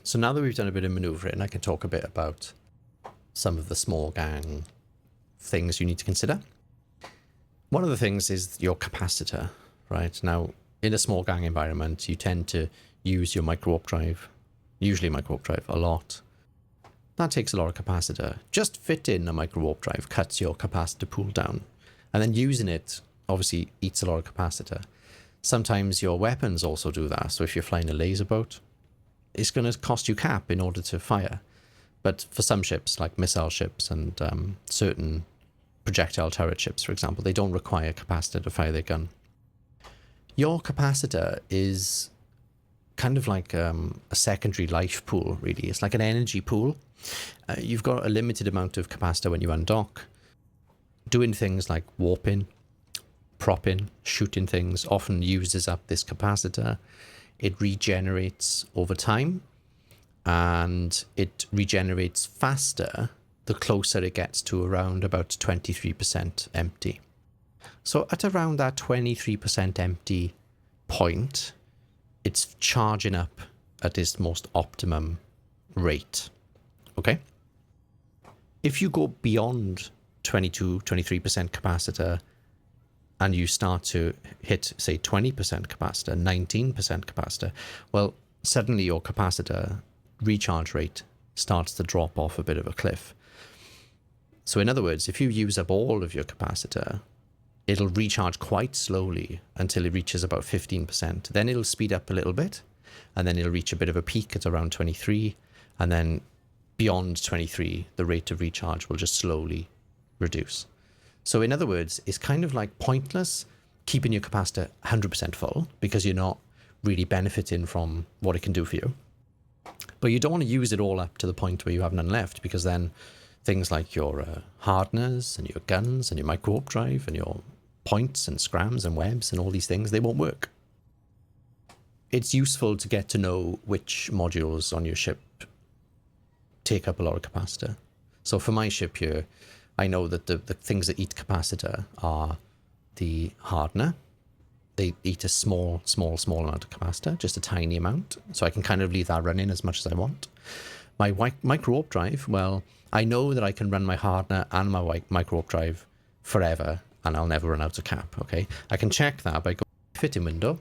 So now that we've done a bit of maneuvering, I can talk a bit about some of the small gang things you need to consider. One of the things is your capacitor, right? Now, in a small gang environment, you tend to use your micro-warp drive, usually micro-warp drive, a lot. That takes a lot of capacitor. Just fitting a micro-warp drive cuts your capacitor pool down. And then using it obviously eats a lot of capacitor. Sometimes your weapons also do that. So if you're flying a laser boat, it's going to cost you cap in order to fire. But for some ships, like missile ships and certain projectile turret ships, for example, they don't require capacitor to fire their gun. Your capacitor is kind of like a secondary life pool, really. It's like an energy pool. You've got a limited amount of capacitor when you undock. Doing things like warping, propping, shooting things often uses up this capacitor. It regenerates over time, and it regenerates faster the closer it gets to around about 23% empty. So at around that 23% empty point, it's charging up at its most optimum rate. Okay? If you go beyond 23% capacitor and you start to hit, say, 20% capacitor, 19% capacitor, well, suddenly your capacitor recharge rate starts to drop off a bit of a cliff. So in other words, if you use up all of your capacitor, it'll recharge quite slowly until it reaches about 15%. Then it'll speed up a little bit, and then it'll reach a bit of a peak at around 23, and then beyond 23, the rate of recharge will just slowly reduce. So in other words, it's kind of like pointless keeping your capacitor 100% full because you're not really benefiting from what it can do for you. But you don't want to use it all up to the point where you have none left, because then things like your hardeners and your guns and your micro-warp drive and your points and scrams and webs and all these things, they won't work. It's useful to get to know which modules on your ship take up a lot of capacitor. So for my ship here, I know that the things that eat capacitor are the hardener. They eat a small amount of capacitor, just a tiny amount. So I can kind of leave that running as much as I want. My micro-warp drive, well, I know that I can run my hardener and my micro-warp drive forever, and I'll never run out of cap, okay? I can check that by going to the fitting window,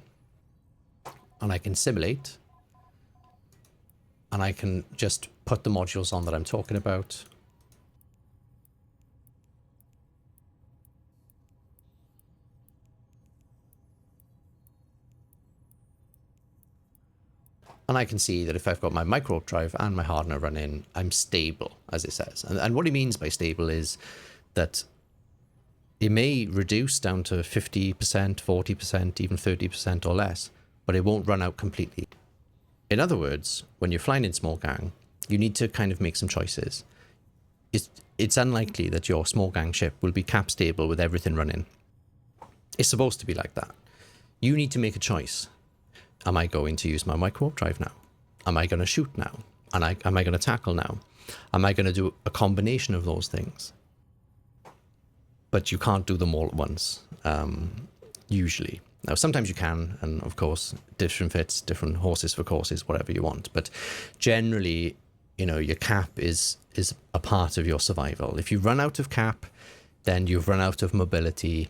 and I can simulate, and I can just put the modules on that I'm talking about. And I can see that if I've got my micro-warp drive and my hardener running, I'm stable, as it says. And what it means by stable is that it may reduce down to 50%, 40%, even 30% or less, but it won't run out completely. In other words, when you're flying in small gang, you need to kind of make some choices. It's unlikely that your small gang ship will be cap stable with everything running. It's supposed to be like that. You need to make a choice. Am I going to use my micro-warp drive now? Am I going to shoot now? And am I going to tackle now? Am I going to do a combination of those things? But you can't do them all at once, usually. Now, sometimes you can, and of course, different fits, different horses for courses, whatever you want. But generally, you know, your cap is a part of your survival. If you run out of cap, then you've run out of mobility,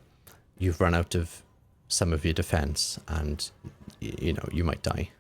you've run out of some of your defense, and you know, you might die.